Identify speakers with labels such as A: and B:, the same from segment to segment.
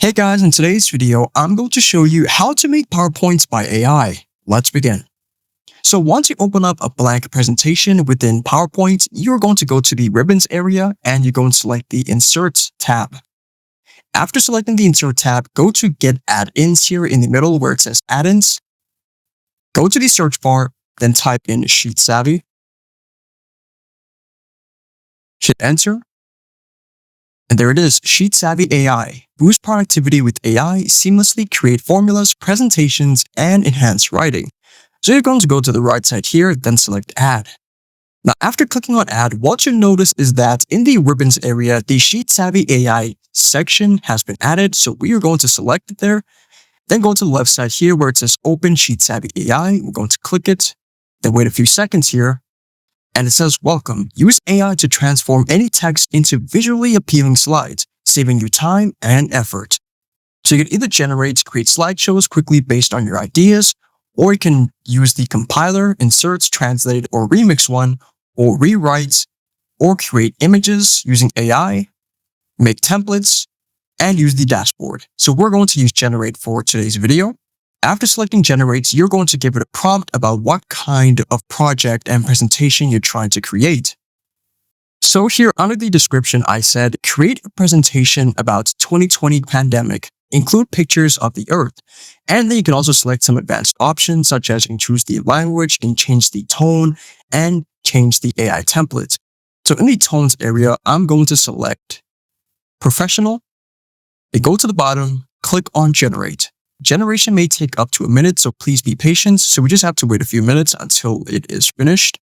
A: Hey guys, in today's video, I'm going to show you how to make PowerPoints by AI. Let's begin. So once you open up a blank presentation within PowerPoint, you're going to go to the ribbons area and you're going to select the Insert tab. After selecting the Insert tab, go to Get Add-ins here in the middle where it says Add-ins. Go to the search bar, then type in Sheet Savvy. Hit Enter. And there it is, Sheet Savvy AI. Boost productivity with AI, seamlessly create formulas, presentations, and enhance writing. So you're going to go to the right side here, then select Add. Now, after clicking on Add, what you'll notice is that in the ribbons area, the Sheet Savvy AI section has been added. So we are going to select it there. Then go to the left side here where it says Open Sheet Savvy AI. We're going to click it, then wait a few seconds here. And it says, welcome, use AI to transform any text into visually appealing slides, saving you time and effort. So you can either create slideshows quickly based on your ideas, or you can use the compiler, inserts, translate, or remix one, or rewrite, or create images using AI, make templates, and use the dashboard. So we're going to use generate for today's video. After selecting generates, you're going to give it a prompt about what kind of project and presentation you're trying to create. So here under the description, I said, create a presentation about 2020 pandemic, include pictures of the earth. And then you can also select some advanced options such as choose the language and change the tone and change the AI template. So in the tones area, I'm going to select professional. Then go to the bottom, click on generate. Generation may take up to a minute, so please be patient. So we just have to wait a few minutes until it is finished.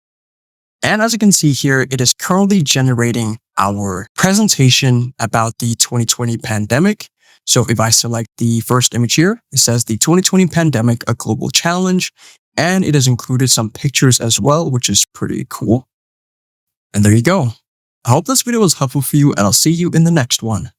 A: And as you can see here, it is currently generating our presentation about the 2020 pandemic. So if I select the first image here, it says the 2020 pandemic, a global challenge, and it has included some pictures as well, which is pretty cool. And there you go. I hope this video was helpful for you, and I'll see you in the next one.